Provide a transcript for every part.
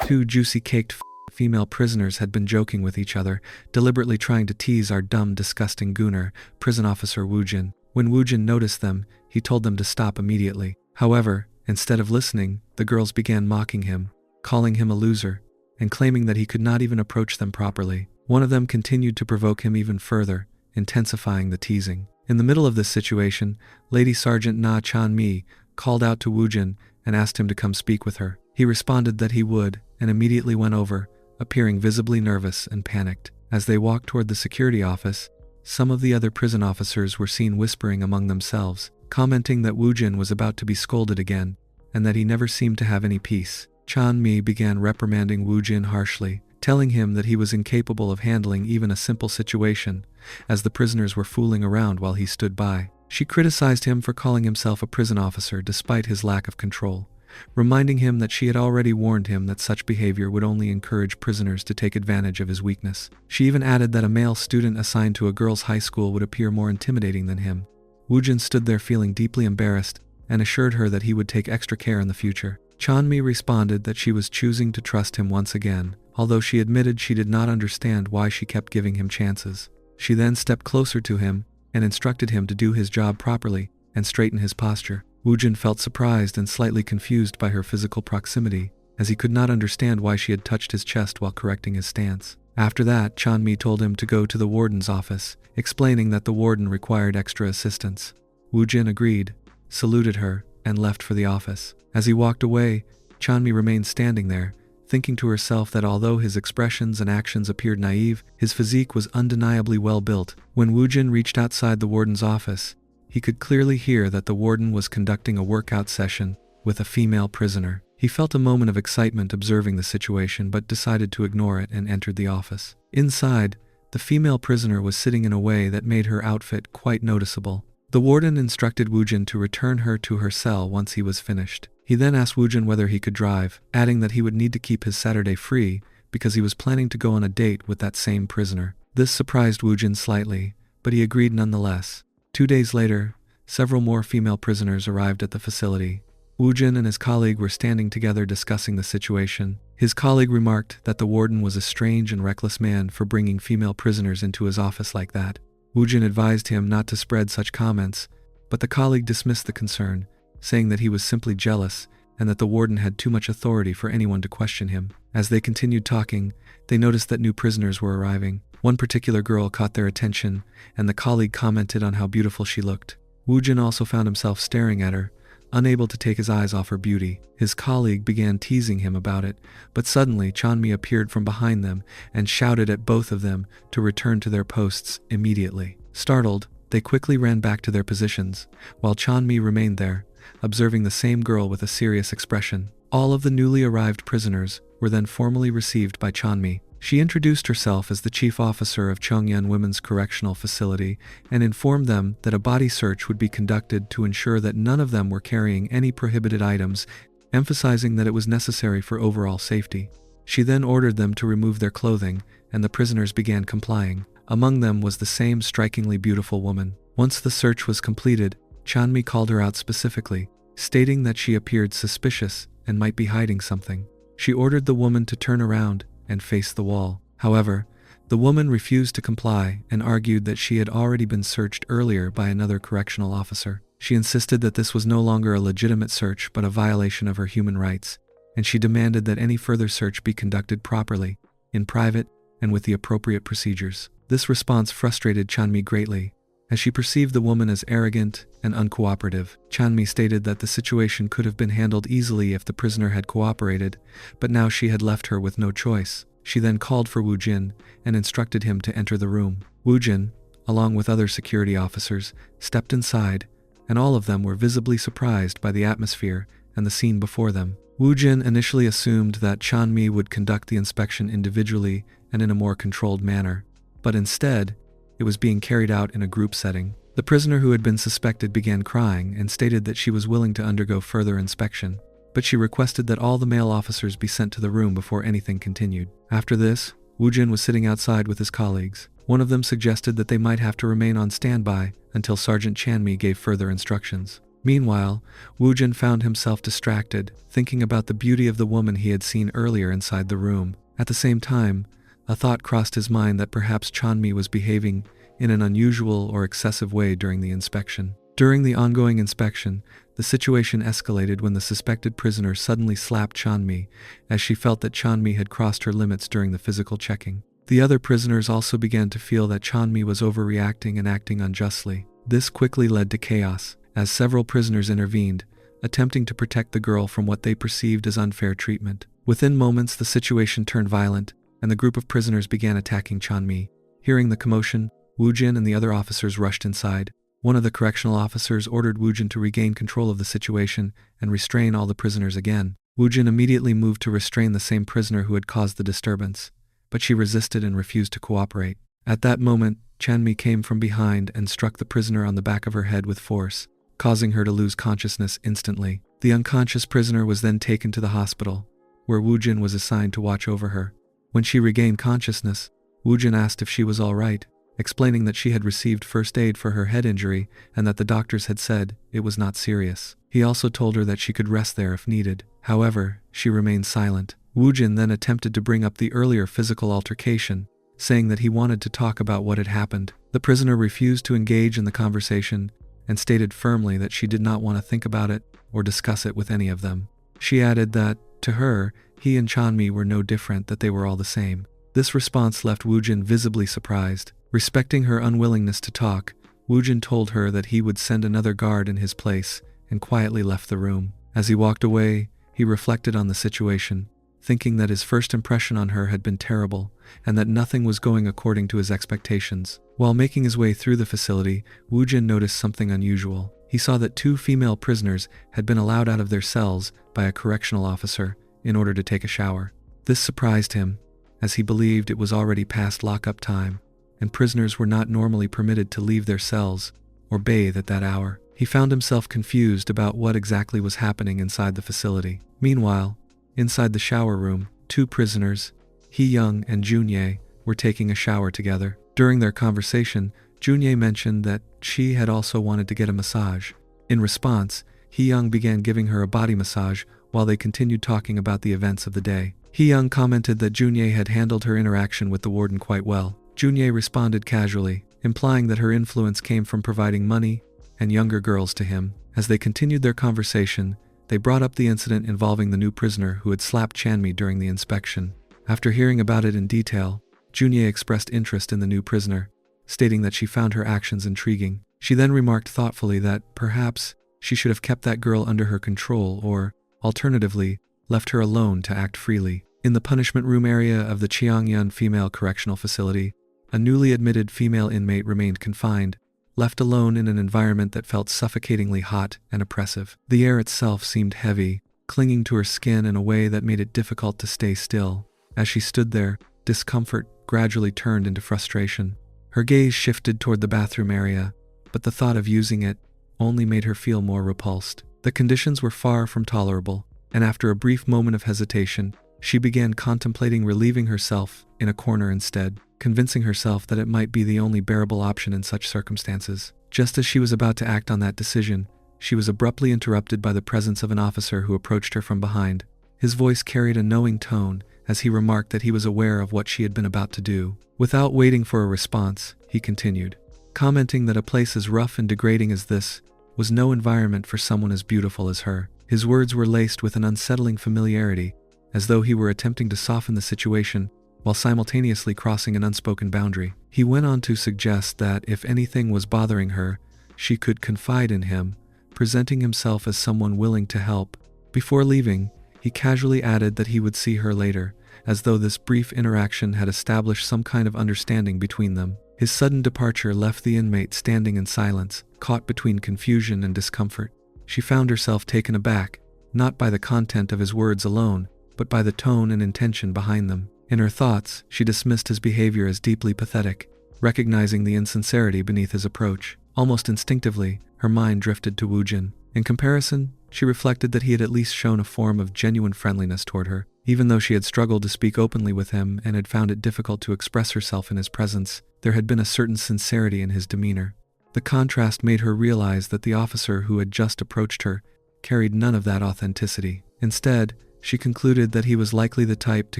Two juicy-caked female prisoners had been joking with each other, deliberately trying to tease our dumb, disgusting gooner, prison officer Woojin. When Woojin noticed them, he told them to stop immediately. However, instead of listening, the girls began mocking him, calling him a loser, and claiming that he could not even approach them properly. One of them continued to provoke him even further, intensifying the teasing. In the middle of this situation, Lady Sergeant Na Chan-mi called out to Woojin and asked him to come speak with her. He responded that he would, and immediately went over, appearing visibly nervous and panicked. As they walked toward the security office, some of the other prison officers were seen whispering among themselves, commenting that Woojin was about to be scolded again, and that he never seemed to have any peace. Chan-mi began reprimanding Woojin harshly, telling him that he was incapable of handling even a simple situation, as the prisoners were fooling around while he stood by. She criticized him for calling himself a prison officer despite his lack of control, reminding him that she had already warned him that such behavior would only encourage prisoners to take advantage of his weakness. She even added that a male student assigned to a girls' high school would appear more intimidating than him. Woojin stood there feeling deeply embarrassed and assured her that he would take extra care in the future. Chan-mi responded that she was choosing to trust him once again, although she admitted she did not understand why she kept giving him chances. She then stepped closer to him and instructed him to do his job properly and straighten his posture. Woojin felt surprised and slightly confused by her physical proximity, as he could not understand why she had touched his chest while correcting his stance. After that, Chan-mi told him to go to the warden's office, explaining that the warden required extra assistance. Woojin agreed, saluted her, and left for the office. As he walked away, Chan-mi remained standing there, thinking to herself that although his expressions and actions appeared naive, his physique was undeniably well built. When Woojin reached outside the warden's office, he could clearly hear that the warden was conducting a workout session with a female prisoner. He felt a moment of excitement observing the situation but decided to ignore it and entered the office. Inside, the female prisoner was sitting in a way that made her outfit quite noticeable. The warden instructed Woojin to return her to her cell once he was finished. He then asked Woojin whether he could drive, adding that he would need to keep his Saturday free because he was planning to go on a date with that same prisoner. This surprised Woojin slightly, but he agreed nonetheless. 2 days later, several more female prisoners arrived at the facility. Woojin and his colleague were standing together discussing the situation. His colleague remarked that the warden was a strange and reckless man for bringing female prisoners into his office like that. Woojin advised him not to spread such comments, but the colleague dismissed the concern, saying that he was simply jealous and that the warden had too much authority for anyone to question him. As they continued talking, they noticed that new prisoners were arriving. One particular girl caught their attention, and the colleague commented on how beautiful she looked. Woojin also found himself staring at her, unable to take his eyes off her beauty. His colleague began teasing him about it, but suddenly Chan-mi appeared from behind them and shouted at both of them to return to their posts immediately. Startled, they quickly ran back to their positions, while Chan-mi remained there, observing the same girl with a serious expression. All of the newly arrived prisoners were then formally received by Chan-mi. She introduced herself as the chief officer of Chongyun Women's Correctional Facility and informed them that a body search would be conducted to ensure that none of them were carrying any prohibited items, emphasizing that it was necessary for overall safety. She then ordered them to remove their clothing, and the prisoners began complying. Among them was the same strikingly beautiful woman. Once the search was completed, Chan-mi called her out specifically, stating that she appeared suspicious and might be hiding something. She ordered the woman to turn around and face the wall. However, the woman refused to comply and argued that she had already been searched earlier by another correctional officer. She insisted that this was no longer a legitimate search but a violation of her human rights, and she demanded that any further search be conducted properly, in private, and with the appropriate procedures. This response frustrated Chan-mi greatly, as she perceived the woman as arrogant and uncooperative. Chan-mi stated that the situation could have been handled easily if the prisoner had cooperated, but now she had left her with no choice. She then called for Woojin and instructed him to enter the room. Woojin, along with other security officers, stepped inside, and all of them were visibly surprised by the atmosphere and the scene before them. Woojin initially assumed that Chan-mi would conduct the inspection individually and in a more controlled manner, but instead, it was being carried out in a group setting. The prisoner who had been suspected began crying and stated that she was willing to undergo further inspection, but she requested that all the male officers be sent to the room before anything continued. After this, Woojin was sitting outside with his colleagues. One of them suggested that they might have to remain on standby until Sergeant Chan-mi gave further instructions. Meanwhile, Woojin found himself distracted, thinking about the beauty of the woman he had seen earlier inside the room. At the same time, a thought crossed his mind that perhaps Chanmi was behaving in an unusual or excessive way during the inspection. During the ongoing inspection, the situation escalated when the suspected prisoner suddenly slapped Chanmi, as she felt that Chanmi had crossed her limits during the physical checking. The other prisoners also began to feel that Chanmi was overreacting and acting unjustly. This quickly led to chaos, as several prisoners intervened, attempting to protect the girl from what they perceived as unfair treatment. Within moments, the situation turned violent, and the group of prisoners began attacking Chanmi. Hearing the commotion, Woojin and the other officers rushed inside. One of the correctional officers ordered Woojin to regain control of the situation and restrain all the prisoners again. Woojin immediately moved to restrain the same prisoner who had caused the disturbance, but she resisted and refused to cooperate. At that moment, Chanmi came from behind and struck the prisoner on the back of her head with force, causing her to lose consciousness instantly. The unconscious prisoner was then taken to the hospital, where Woojin was assigned to watch over her. When she regained consciousness, Woojin asked if she was all right, explaining that she had received first aid for her head injury and that the doctors had said it was not serious. He also told her that she could rest there if needed. However, she remained silent. Woojin then attempted to bring up the earlier physical altercation, saying that he wanted to talk about what had happened. The prisoner refused to engage in the conversation and stated firmly that she did not want to think about it or discuss it with any of them. She added that, to her, he and Chanmi were no different, that they were all the same. This response left Woojin visibly surprised. Respecting her unwillingness to talk, Woojin told her that he would send another guard in his place and quietly left the room. As he walked away, he reflected on the situation, thinking that his first impression on her had been terrible and that nothing was going according to his expectations. While making his way through the facility, Woojin noticed something unusual. He saw that 2 female prisoners had been allowed out of their cells by a correctional officer in order to take a shower. This surprised him, as he believed it was already past lockup time, and prisoners were not normally permitted to leave their cells or bathe at that hour. He found himself confused about what exactly was happening inside the facility. Meanwhile, inside the shower room, 2 prisoners, Hee-young and Junye, were taking a shower together. During their conversation, Junye mentioned that she had also wanted to get a massage. In response, Hee-young began giving her a body massage while they continued talking about the events of the day. Hee-young commented that Junye had handled her interaction with the warden quite well. Junye responded casually, implying that her influence came from providing money and younger girls to him. As they continued their conversation, they brought up the incident involving the new prisoner who had slapped Chanmi during the inspection. After hearing about it in detail, Junye expressed interest in the new prisoner, stating that she found her actions intriguing. She then remarked thoughtfully that perhaps she should have kept that girl under her control or, alternatively, left her alone to act freely. In the punishment room area of the Cheongyun Female Correctional Facility, a newly admitted female inmate remained confined, left alone in an environment that felt suffocatingly hot and oppressive. The air itself seemed heavy, clinging to her skin in a way that made it difficult to stay still. As she stood there, discomfort gradually turned into frustration. Her gaze shifted toward the bathroom area, but the thought of using it only made her feel more repulsed. The conditions were far from tolerable, and after a brief moment of hesitation, she began contemplating relieving herself in a corner instead, convincing herself that it might be the only bearable option in such circumstances. Just as she was about to act on that decision, she was abruptly interrupted by the presence of an officer who approached her from behind. His voice carried a knowing tone as he remarked that he was aware of what she had been about to do. Without waiting for a response, he continued, commenting that a place as rough and degrading as this was no environment for someone as beautiful as her. His words were laced with an unsettling familiarity, as though he were attempting to soften the situation while simultaneously crossing an unspoken boundary. He went on to suggest that if anything was bothering her, she could confide in him, presenting himself as someone willing to help. Before leaving, he casually added that he would see her later, as though this brief interaction had established some kind of understanding between them. His sudden departure left the inmate standing in silence, caught between confusion and discomfort. She found herself taken aback, not by the content of his words alone, but by the tone and intention behind them. In her thoughts, she dismissed his behavior as deeply pathetic, recognizing the insincerity beneath his approach. Almost instinctively, her mind drifted to Woojin. In comparison, she reflected that he had at least shown a form of genuine friendliness toward her. Even though she had struggled to speak openly with him and had found it difficult to express herself in his presence, there had been a certain sincerity in his demeanor. The contrast made her realize that the officer who had just approached her carried none of that authenticity. Instead, she concluded that he was likely the type to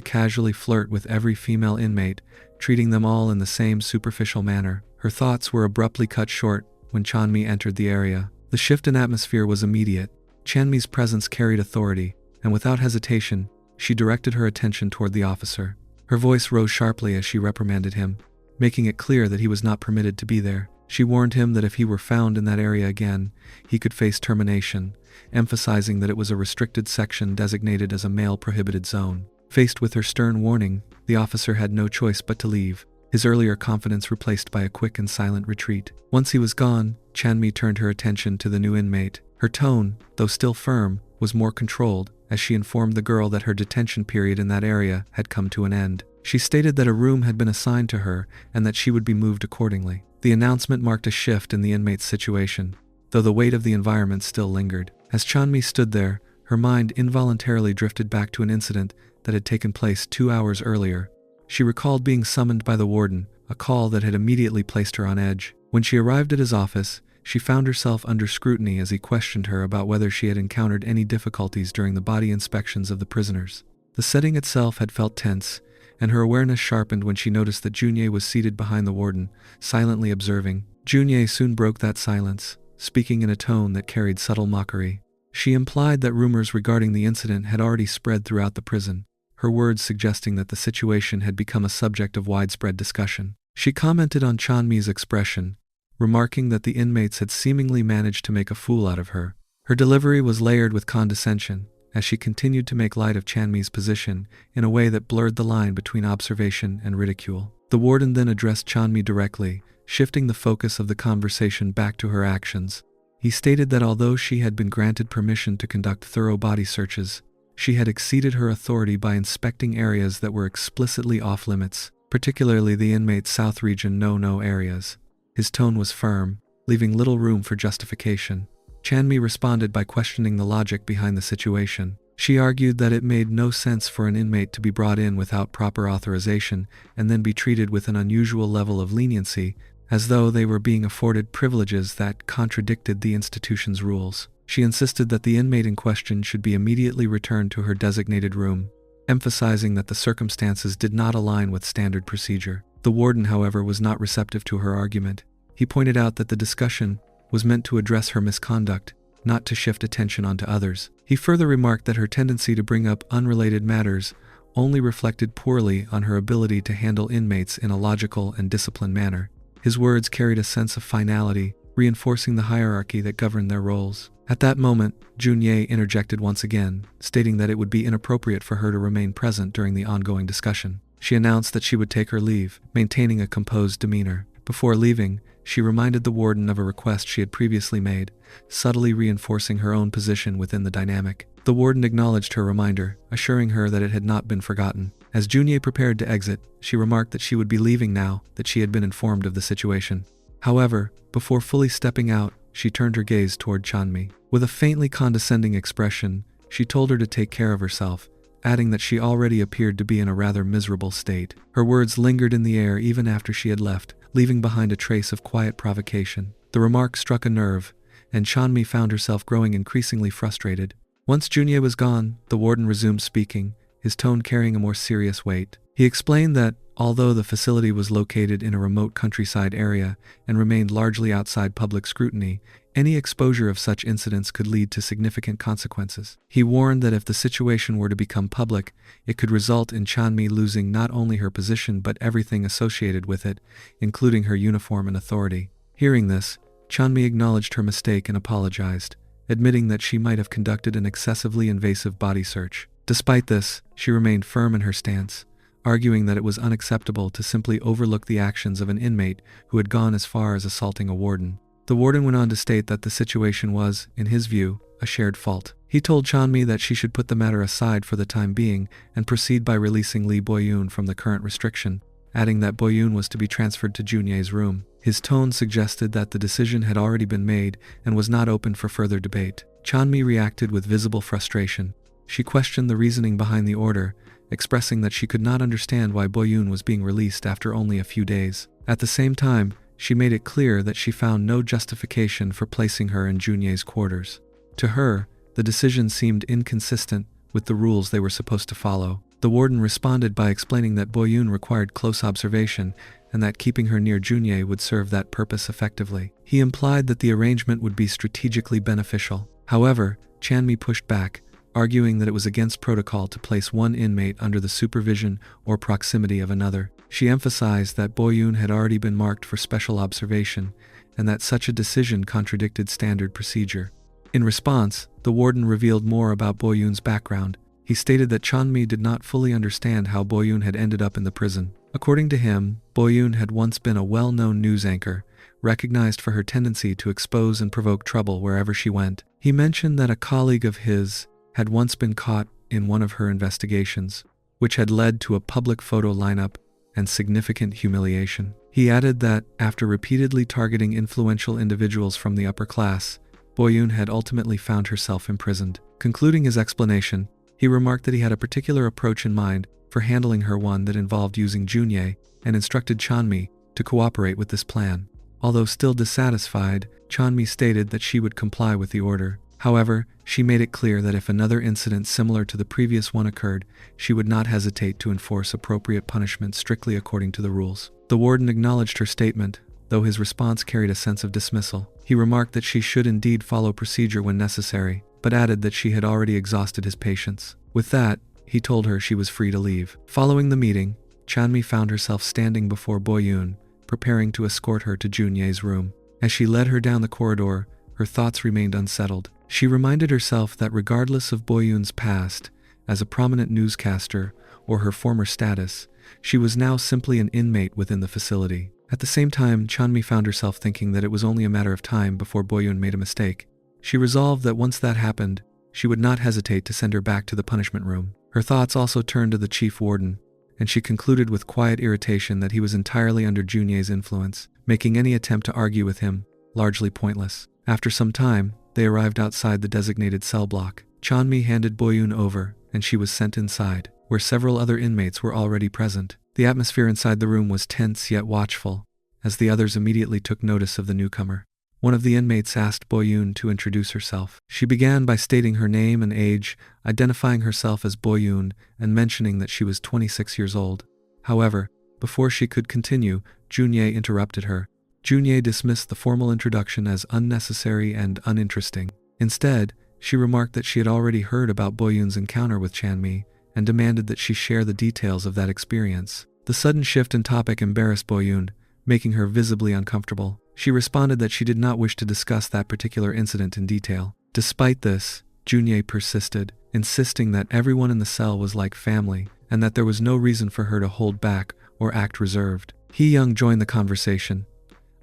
casually flirt with every female inmate, treating them all in the same superficial manner. Her thoughts were abruptly cut short when Chanmi entered the area. The shift in atmosphere was immediate. Chanmi's presence carried authority, and without hesitation, she directed her attention toward the officer. Her voice rose sharply as she reprimanded him, making it clear that he was not permitted to be there. She warned him that if he were found in that area again, he could face termination, emphasizing that it was a restricted section designated as a male prohibited zone. Faced with her stern warning, the officer had no choice but to leave, his earlier confidence replaced by a quick and silent retreat. Once he was gone, Chanmi turned her attention to the new inmate. Her tone, though still firm, was more controlled, as she informed the girl that her detention period in that area had come to an end. She stated that a room had been assigned to her and that she would be moved accordingly. The announcement marked a shift in the inmate's situation, though the weight of the environment still lingered. As Chanmi stood there, her mind involuntarily drifted back to an incident that had taken place 2 hours earlier. She recalled being summoned by the warden, a call that had immediately placed her on edge. When she arrived at his office, she found herself under scrutiny as he questioned her about whether she had encountered any difficulties during the body inspections of the prisoners. The setting itself had felt tense, and her awareness sharpened when she noticed that Junye was seated behind the warden, silently observing. Junye soon broke that silence, speaking in a tone that carried subtle mockery. She implied that rumors regarding the incident had already spread throughout the prison, her words suggesting that the situation had become a subject of widespread discussion. She commented on Chanmi's expression, remarking that the inmates had seemingly managed to make a fool out of her. Her delivery was layered with condescension, as she continued to make light of Chanmi's position in a way that blurred the line between observation and ridicule. The warden then addressed Chanmi directly, shifting the focus of the conversation back to her actions. He stated that although she had been granted permission to conduct thorough body searches, she had exceeded her authority by inspecting areas that were explicitly off-limits, particularly the inmate's South Region no-no areas. His tone was firm, leaving little room for justification. Chanmi responded by questioning the logic behind the situation. She argued that it made no sense for an inmate to be brought in without proper authorization and then be treated with an unusual level of leniency, as though they were being afforded privileges that contradicted the institution's rules. She insisted that the inmate in question should be immediately returned to her designated room, emphasizing that the circumstances did not align with standard procedure. The warden, however, was not receptive to her argument. He pointed out that the discussion was meant to address her misconduct, not to shift attention onto others. He further remarked that her tendency to bring up unrelated matters only reflected poorly on her ability to handle inmates in a logical and disciplined manner. His words carried a sense of finality, reinforcing the hierarchy that governed their roles. At that moment, Junye interjected once again, stating that it would be inappropriate for her to remain present during the ongoing discussion. She announced that she would take her leave, maintaining a composed demeanor. Before leaving, she reminded the warden of a request she had previously made, subtly reinforcing her own position within the dynamic. The warden acknowledged her reminder, assuring her that it had not been forgotten. As Junye prepared to exit, she remarked that she would be leaving now that she had been informed of the situation. However, before fully stepping out, she turned her gaze toward Chanmi. With a faintly condescending expression, she told her to take care of herself, adding that she already appeared to be in a rather miserable state. Her words lingered in the air even after she had left, leaving behind a trace of quiet provocation. The remark struck a nerve, and Chanmi found herself growing increasingly frustrated. Once Junye was gone, the warden resumed speaking, his tone carrying a more serious weight. He explained that, although the facility was located in a remote countryside area and remained largely outside public scrutiny, any exposure of such incidents could lead to significant consequences. He warned that if the situation were to become public, it could result in Chanmi losing not only her position but everything associated with it, including her uniform and authority. Hearing this, Chanmi acknowledged her mistake and apologized, admitting that she might have conducted an excessively invasive body search. Despite this, she remained firm in her stance, arguing that it was unacceptable to simply overlook the actions of an inmate who had gone as far as assaulting a warden. The warden went on to state that the situation was, in his view, a shared fault. He told Chanmi that she should put the matter aside for the time being and proceed by releasing Lee Boyun from the current restriction, adding that Boyun was to be transferred to Junye's room. His tone suggested that the decision had already been made and was not open for further debate. Chanmi reacted with visible frustration. She questioned the reasoning behind the order, expressing that she could not understand why Boyun was being released after only a few days. At the same time, she made it clear that she found no justification for placing her in Junye's quarters. To her, the decision seemed inconsistent with the rules they were supposed to follow. The warden responded by explaining that Boyun required close observation and that keeping her near Junye would serve that purpose effectively. He implied that the arrangement would be strategically beneficial. However, Chanmi pushed back, arguing that it was against protocol to place one inmate under the supervision or proximity of another. She emphasized that Boyun had already been marked for special observation and that such a decision contradicted standard procedure. In response, the warden revealed more about Boyun's background. He stated that Chanmi did not fully understand how Boyun had ended up in the prison. According to him, Boyun had once been a well-known news anchor, recognized for her tendency to expose and provoke trouble wherever she went. He mentioned that a colleague of his had once been caught in one of her investigations, which had led to a public photo lineup and significant humiliation. He added that, after repeatedly targeting influential individuals from the upper class, Boyun had ultimately found herself imprisoned. Concluding his explanation, he remarked that he had a particular approach in mind for handling her, one that involved using Junye, and instructed Chanmi to cooperate with this plan. Although still dissatisfied, Chanmi stated that she would comply with the order. However, she made it clear that if another incident similar to the previous one occurred, she would not hesitate to enforce appropriate punishment strictly according to the rules. The warden acknowledged her statement, though his response carried a sense of dismissal. He remarked that she should indeed follow procedure when necessary, but added that she had already exhausted his patience. With that, he told her she was free to leave. Following the meeting, Chanmi found herself standing before Boyun, preparing to escort her to Junye's room. As she led her down the corridor, her thoughts remained unsettled. She reminded herself that regardless of Boyun's past, as a prominent newscaster, or her former status, she was now simply an inmate within the facility. At the same time, Chanmi found herself thinking that it was only a matter of time before Boyun made a mistake. She resolved that once that happened, she would not hesitate to send her back to the punishment room. Her thoughts also turned to the chief warden, and she concluded with quiet irritation that he was entirely under Junye's influence, making any attempt to argue with him largely pointless. After some time, they arrived outside the designated cell block. Chanmi handed Boyun over, and she was sent inside, where several other inmates were already present. The atmosphere inside the room was tense yet watchful, as the others immediately took notice of the newcomer. One of the inmates asked Boyun to introduce herself. She began by stating her name and age, identifying herself as Boyun and mentioning that she was 26 years old. However, before she could continue, Junye interrupted her. Junye dismissed the formal introduction as unnecessary and uninteresting. Instead, she remarked that she had already heard about Boyun's encounter with Chanmi and demanded that she share the details of that experience. The sudden shift in topic embarrassed Boyun, making her visibly uncomfortable. She responded that she did not wish to discuss that particular incident in detail. Despite this, Junye persisted, insisting that everyone in the cell was like family and that there was no reason for her to hold back or act reserved. Hee-young joined the conversation,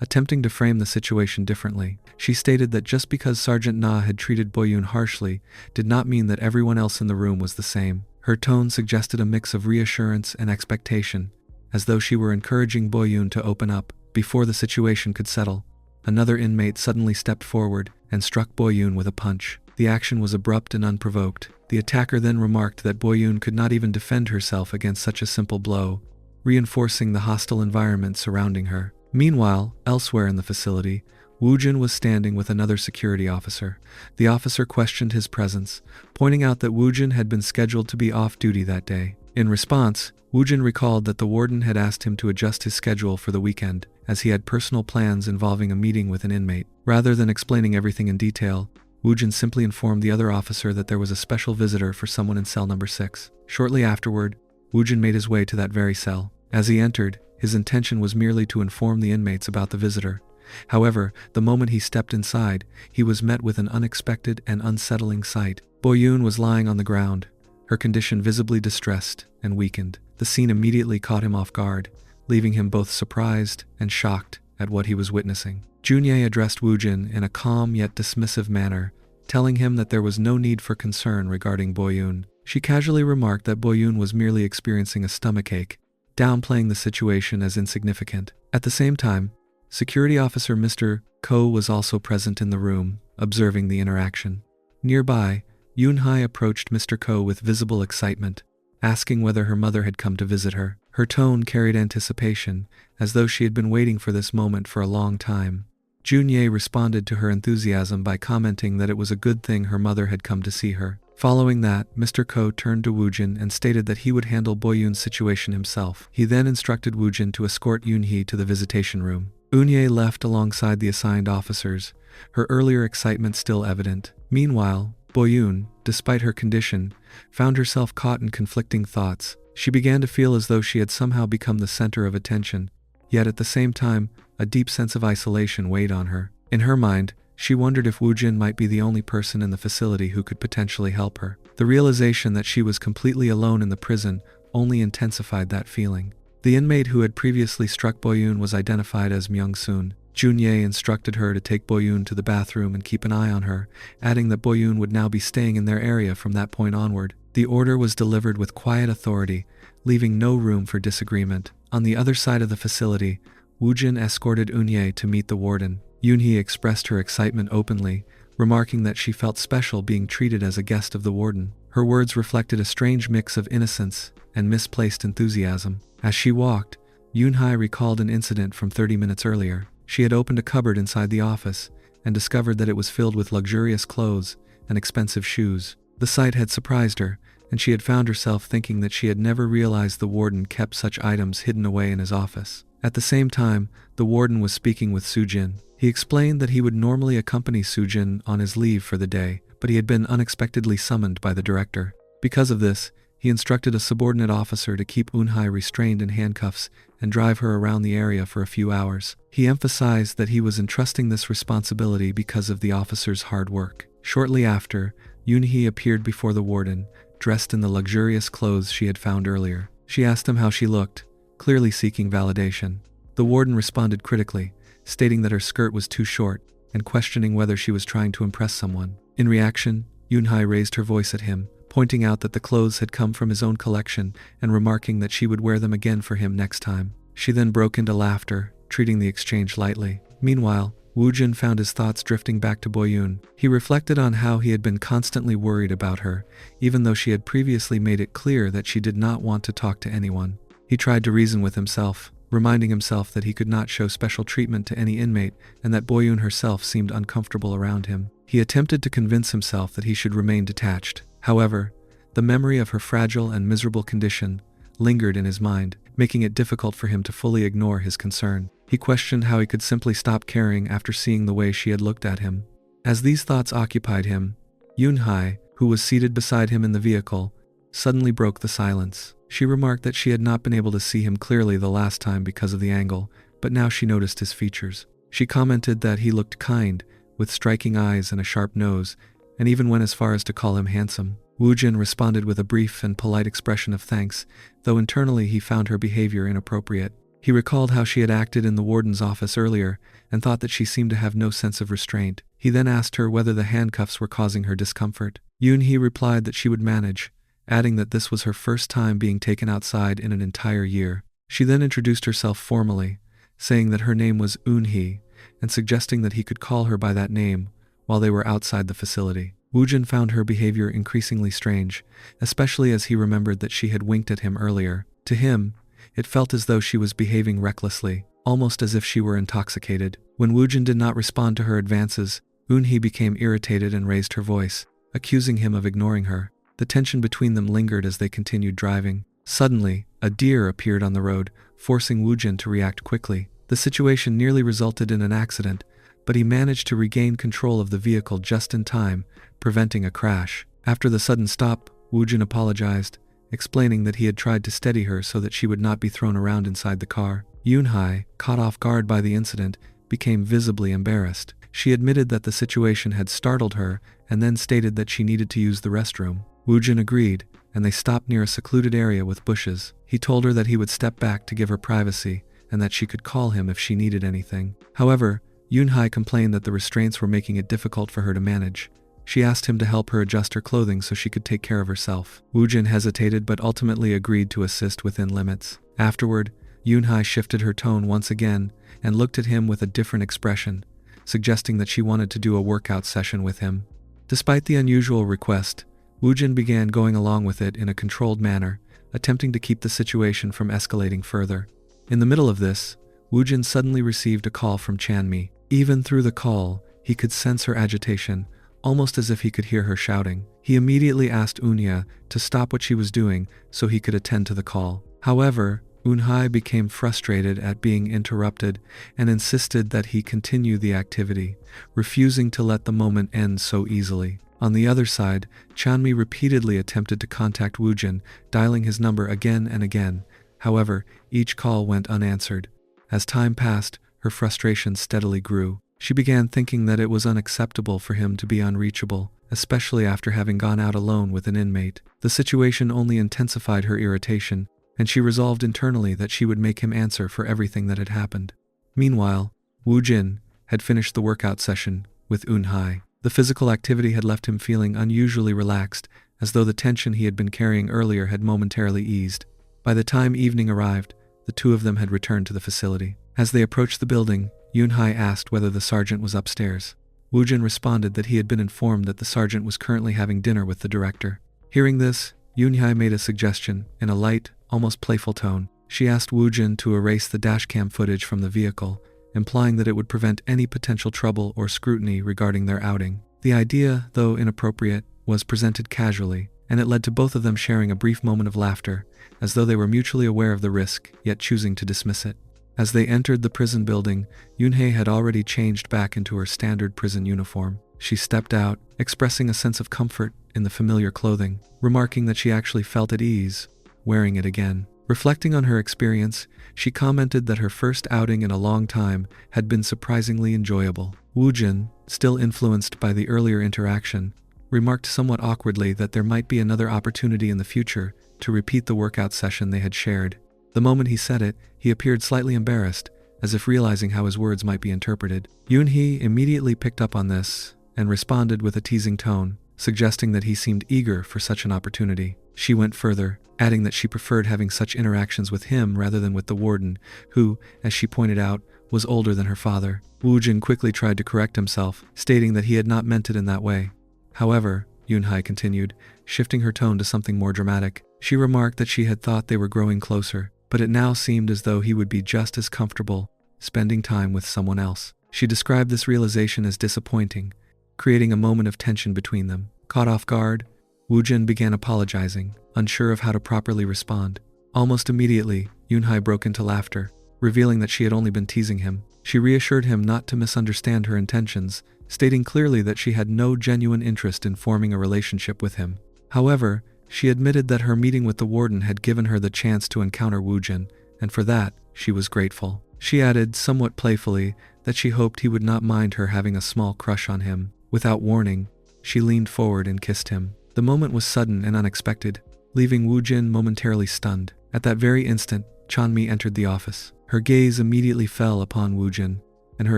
attempting to frame the situation differently. She stated that just because Sergeant Na had treated Boyun harshly did not mean that everyone else in the room was the same. Her tone suggested a mix of reassurance and expectation, as though she were encouraging Boyun to open up. Before the situation could settle, another inmate suddenly stepped forward and struck Boyun with a punch. The action was abrupt and unprovoked. The attacker then remarked that Boyun could not even defend herself against such a simple blow, reinforcing the hostile environment surrounding her. Meanwhile, elsewhere in the facility, Woojin was standing with another security officer. The officer questioned his presence, pointing out that Woojin had been scheduled to be off duty that day. In response, Woojin recalled that the warden had asked him to adjust his schedule for the weekend, as he had personal plans involving a meeting with an inmate. Rather than explaining everything in detail, Woojin simply informed the other officer that there was a special visitor for someone in cell number 6. Shortly afterward, Woojin made his way to that very cell. As he entered, his intention was merely to inform the inmates about the visitor. However, the moment he stepped inside, he was met with an unexpected and unsettling sight. Boyun was lying on the ground, her condition visibly distressed and weakened. The scene immediately caught him off guard, leaving him both surprised and shocked at what he was witnessing. Junye addressed Woojin in a calm yet dismissive manner, telling him that there was no need for concern regarding Boyun. She casually remarked that Boyun was merely experiencing a stomachache, downplaying the situation as insignificant. At the same time, Security Officer Mr. Ko was also present in the room, observing the interaction. Nearby, Yunhai approached Mr. Ko with visible excitement, asking whether her mother had come to visit her. Her tone carried anticipation, as though she had been waiting for this moment for a long time. Junye responded to her enthusiasm by commenting that it was a good thing her mother had come to see her. Following that, Mr. Ko turned to Woojin and stated that he would handle Boyun's situation himself. He then instructed Woojin to escort Yoonhee to the visitation room. Eunhye left alongside the assigned officers, her earlier excitement still evident. Meanwhile, Boyun, despite her condition, found herself caught in conflicting thoughts. She began to feel as though she had somehow become the center of attention, yet at the same time, a deep sense of isolation weighed on her. In her mind, she wondered if Woojin might be the only person in the facility who could potentially help her. The realization that she was completely alone in the prison only intensified that feeling. The inmate who had previously struck Boyun was identified as Myung-soon. Junye instructed her to take Boyun to the bathroom and keep an eye on her, adding that Boyun would now be staying in their area from that point onward. The order was delivered with quiet authority, leaving no room for disagreement. On the other side of the facility, Woojin escorted Eunhye to meet the warden. Yoonhee expressed her excitement openly, remarking that she felt special being treated as a guest of the warden. Her words reflected a strange mix of innocence and misplaced enthusiasm. As she walked, Yoonhee recalled an incident from 30 minutes earlier. She had opened a cupboard inside the office and discovered that it was filled with luxurious clothes and expensive shoes. The sight had surprised her, and she had found herself thinking that she had never realized the warden kept such items hidden away in his office. At the same time, the warden was speaking with Soojin. He explained that he would normally accompany Soojin on his leave for the day, but he had been unexpectedly summoned by the director. Because of this, he instructed a subordinate officer to keep Eunhye restrained in handcuffs and drive her around the area for a few hours. He emphasized that he was entrusting this responsibility because of the officer's hard work. Shortly after, Yoonhee appeared before the warden, dressed in the luxurious clothes she had found earlier. She asked him how she looked, clearly seeking validation. The warden responded critically, stating that her skirt was too short and questioning whether she was trying to impress someone. In reaction, Yoonhee raised her voice at him, pointing out that the clothes had come from his own collection and remarking that she would wear them again for him next time. She then broke into laughter, treating the exchange lightly. Meanwhile, Woojin found his thoughts drifting back to Boyun. He reflected on how he had been constantly worried about her, even though she had previously made it clear that she did not want to talk to anyone. He tried to reason with himself, reminding himself that he could not show special treatment to any inmate and that Boyun herself seemed uncomfortable around him. He attempted to convince himself that he should remain detached. However, the memory of her fragile and miserable condition lingered in his mind, making it difficult for him to fully ignore his concern. He questioned how he could simply stop caring after seeing the way she had looked at him. As these thoughts occupied him, Yoonhee, who was seated beside him in the vehicle, suddenly broke the silence. She remarked that she had not been able to see him clearly the last time because of the angle, but now she noticed his features. She commented that he looked kind, with striking eyes and a sharp nose, and even went as far as to call him handsome. Woojin responded with a brief and polite expression of thanks, though internally he found her behavior inappropriate. He recalled how she had acted in the warden's office earlier and thought that she seemed to have no sense of restraint. He then asked her whether the handcuffs were causing her discomfort. Yoonhee replied that she would manage, adding that this was her first time being taken outside in an entire year. She then introduced herself formally, saying that her name was Eunhee, and suggesting that he could call her by that name while they were outside the facility. Woojin found her behavior increasingly strange, especially as he remembered that she had winked at him earlier. To him, it felt as though she was behaving recklessly, almost as if she were intoxicated. When Woojin did not respond to her advances, Eunhee became irritated and raised her voice, accusing him of ignoring her. The tension between them lingered as they continued driving. Suddenly, a deer appeared on the road, forcing Woojin to react quickly. The situation nearly resulted in an accident, but he managed to regain control of the vehicle just in time, preventing a crash. After the sudden stop, Woojin apologized, explaining that he had tried to steady her so that she would not be thrown around inside the car. Yoonhee, caught off guard by the incident, became visibly embarrassed. She admitted that the situation had startled her and then stated that she needed to use the restroom. Woojin agreed, and they stopped near a secluded area with bushes. He told her that he would step back to give her privacy and that she could call him if she needed anything. However, Yoonhee complained that the restraints were making it difficult for her to manage. She asked him to help her adjust her clothing so she could take care of herself. Woojin hesitated but ultimately agreed to assist within limits. Afterward, Yoonhee shifted her tone once again and looked at him with a different expression, suggesting that she wanted to do a workout session with him. Despite the unusual request, Woojin began going along with it in a controlled manner, attempting to keep the situation from escalating further. In the middle of this, Woojin suddenly received a call from Chanmi. Even through the call, he could sense her agitation, almost as if he could hear her shouting. He immediately asked Unya to stop what she was doing so he could attend to the call. However, Eunhye became frustrated at being interrupted and insisted that he continue the activity, refusing to let the moment end so easily. On the other side, Chanmi repeatedly attempted to contact Woojin, dialing his number again and again. However, each call went unanswered. As time passed, her frustration steadily grew. She began thinking that it was unacceptable for him to be unreachable, especially after having gone out alone with an inmate. The situation only intensified her irritation, and she resolved internally that she would make him answer for everything that had happened. Meanwhile, Woojin had finished the workout session with Eunhye. The physical activity had left him feeling unusually relaxed, as though the tension he had been carrying earlier had momentarily eased. By the time evening arrived, the two of them had returned to the facility. As they approached the building, Eunhye asked whether the sergeant was upstairs. Woojin responded that he had been informed that the sergeant was currently having dinner with the director. Hearing this, Eunhye made a suggestion in a light, almost playful tone. She asked Woojin to erase the dashcam footage from the vehicle, implying that it would prevent any potential trouble or scrutiny regarding their outing. The idea, though inappropriate, was presented casually, and it led to both of them sharing a brief moment of laughter, as though they were mutually aware of the risk, yet choosing to dismiss it. As they entered the prison building, Eunhye had already changed back into her standard prison uniform. She stepped out, expressing a sense of comfort in the familiar clothing, remarking that she actually felt at ease wearing it again. Reflecting on her experience, she commented that her first outing in a long time had been surprisingly enjoyable. Woojin, still influenced by the earlier interaction, remarked somewhat awkwardly that there might be another opportunity in the future to repeat the workout session they had shared. The moment he said it, he appeared slightly embarrassed, as if realizing how his words might be interpreted. Eunhye immediately picked up on this and responded with a teasing tone, suggesting that he seemed eager for such an opportunity. She went further, adding that she preferred having such interactions with him rather than with the warden, who, as she pointed out, was older than her father. Woojin quickly tried to correct himself, stating that he had not meant it in that way. However, Eunhye continued, shifting her tone to something more dramatic. She remarked that she had thought they were growing closer, but it now seemed as though he would be just as comfortable spending time with someone else. She described this realization as disappointing, creating a moment of tension between them. Caught off guard, Woojin began apologizing, unsure of how to properly respond. Almost immediately, Eunhye broke into laughter, revealing that she had only been teasing him. She reassured him not to misunderstand her intentions, stating clearly that she had no genuine interest in forming a relationship with him. However, she admitted that her meeting with the warden had given her the chance to encounter Woojin, and for that, she was grateful. She added, somewhat playfully, that she hoped he would not mind her having a small crush on him. Without warning, she leaned forward and kissed him. The moment was sudden and unexpected, leaving Woojin momentarily stunned. At that very instant, Chanmi entered the office. Her gaze immediately fell upon Woojin, and her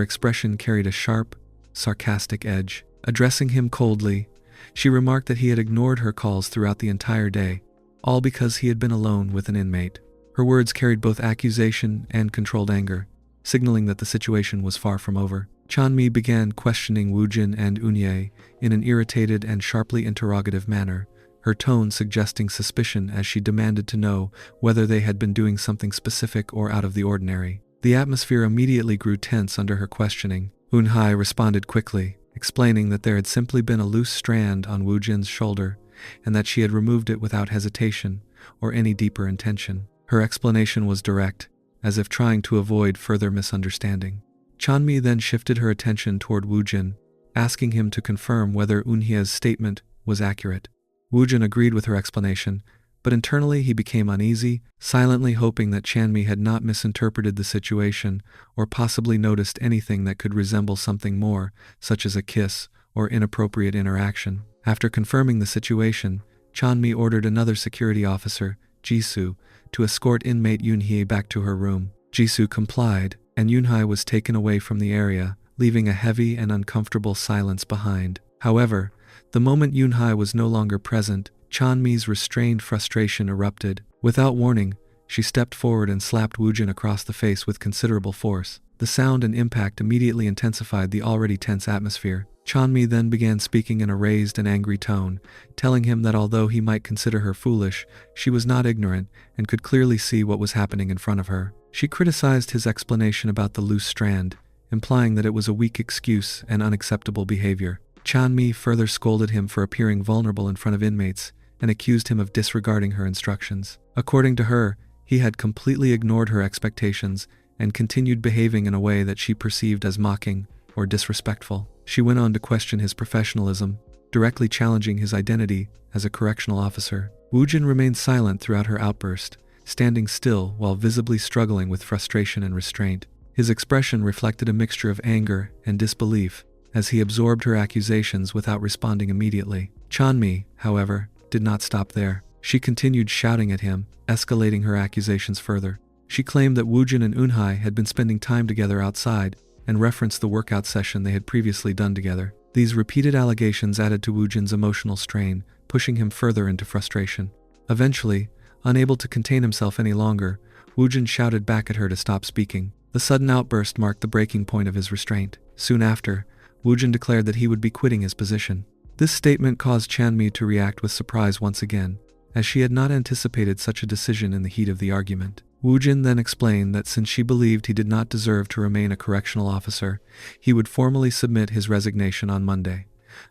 expression carried a sharp, sarcastic edge. Addressing him coldly, she remarked that he had ignored her calls throughout the entire day, all because he had been alone with an inmate. Her words carried both accusation and controlled anger, signaling that the situation was far from over. Chanmi began questioning Woojin and Eunhye in an irritated and sharply interrogative manner, her tone suggesting suspicion as she demanded to know whether they had been doing something specific or out of the ordinary. The atmosphere immediately grew tense under her questioning. Eunhye responded quickly, explaining that there had simply been a loose strand on Woojin's shoulder and that she had removed it without hesitation or any deeper intention. Her explanation was direct, as if trying to avoid further misunderstanding. Chanmi then shifted her attention toward Woojin, asking him to confirm whether Eunhye's statement was accurate. Woojin agreed with her explanation, but internally he became uneasy, silently hoping that Chanmi had not misinterpreted the situation or possibly noticed anything that could resemble something more, such as a kiss or inappropriate interaction. After confirming the situation, Chanmi ordered another security officer, Jisoo, to escort inmate Eunhye back to her room. Jisoo complied, and Eunhye was taken away from the area, leaving a heavy and uncomfortable silence behind. However, the moment Eunhye was no longer present, Chanmi's restrained frustration erupted. Without warning, She stepped forward and slapped Woojin across the face with considerable force. The sound and impact immediately intensified the already tense atmosphere. Chanmi then began speaking in a raised and angry tone, telling him that although he might consider her foolish, she was not ignorant and could clearly see what was happening in front of her. She criticized his explanation about the loose strand, implying that it was a weak excuse and unacceptable behavior. Chanmi further scolded him for appearing vulnerable in front of inmates and accused him of disregarding her instructions. According to her, he had completely ignored her expectations and continued behaving in a way that she perceived as mocking or disrespectful. She went on to question his professionalism, directly challenging his identity as a correctional officer. Woojin remained silent throughout her outburst, standing still while visibly struggling with frustration and restraint. His expression reflected a mixture of anger and disbelief as he absorbed her accusations without responding immediately. Chanmi, however, did not stop there. She continued shouting at him, escalating her accusations further. She claimed that Woojin and Eunhye had been spending time together outside and referenced the workout session they had previously done together. These repeated allegations added to Woojin's emotional strain, pushing him further into frustration. Eventually, unable to contain himself any longer, Woojin shouted back at her to stop speaking. The sudden outburst marked the breaking point of his restraint. Soon after, Woojin declared that he would be quitting his position. This statement caused Chanmi to react with surprise once again, as she had not anticipated such a decision in the heat of the argument. Woojin then explained that since she believed he did not deserve to remain a correctional officer, he would formally submit his resignation on Monday.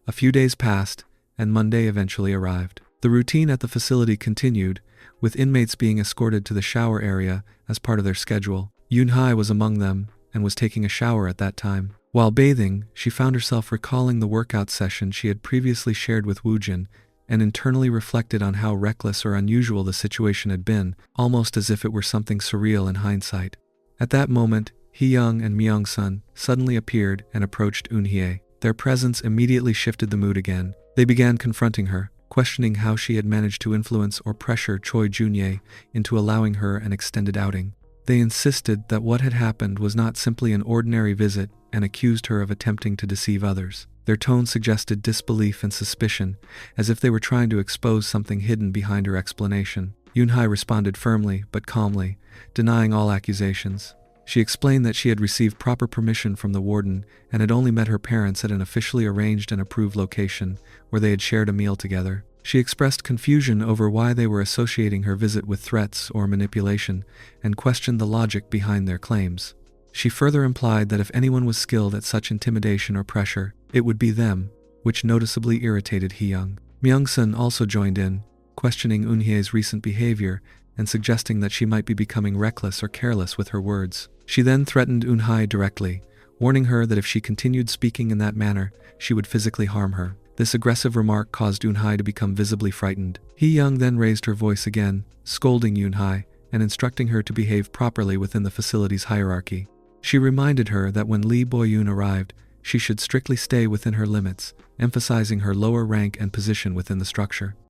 A few days passed, and Monday eventually arrived. The routine at the facility continued, with inmates being escorted to the shower area as part of their schedule. Eunhye was among them and was taking a shower at that time. While bathing, she found herself recalling the workout session she had previously shared with Woojin and internally reflected on how reckless or unusual the situation had been, almost as if it were something surreal in hindsight. At that moment, Hee-young and Myung-sun suddenly appeared and approached Eunhye. Their presence immediately shifted the mood again. They began confronting her, questioning how she had managed to influence or pressure Choi Junye into allowing her an extended outing. They insisted that what had happened was not simply an ordinary visit and accused her of attempting to deceive others. Their tone suggested disbelief and suspicion, as if they were trying to expose something hidden behind her explanation. Eunhye responded firmly but calmly, denying all accusations. She explained that she had received proper permission from the warden and had only met her parents at an officially arranged and approved location where they had shared a meal together. She expressed confusion over why they were associating her visit with threats or manipulation and questioned the logic behind their claims. She further implied that if anyone was skilled at such intimidation or pressure, it would be them, which noticeably irritated Hee-young. Myung-sun also joined in, questioning Eunhye's recent behavior and suggesting that she might be becoming reckless or careless with her words. She then threatened Eunhye directly, warning her that if she continued speaking in that manner, she would physically harm her. This aggressive remark caused Eunhye to become visibly frightened. Hee-young then raised her voice again, scolding Eunhye and instructing her to behave properly within the facility's hierarchy. She reminded her that when Lee Boyun arrived, she should strictly stay within her limits, emphasizing her lower rank and position within the structure.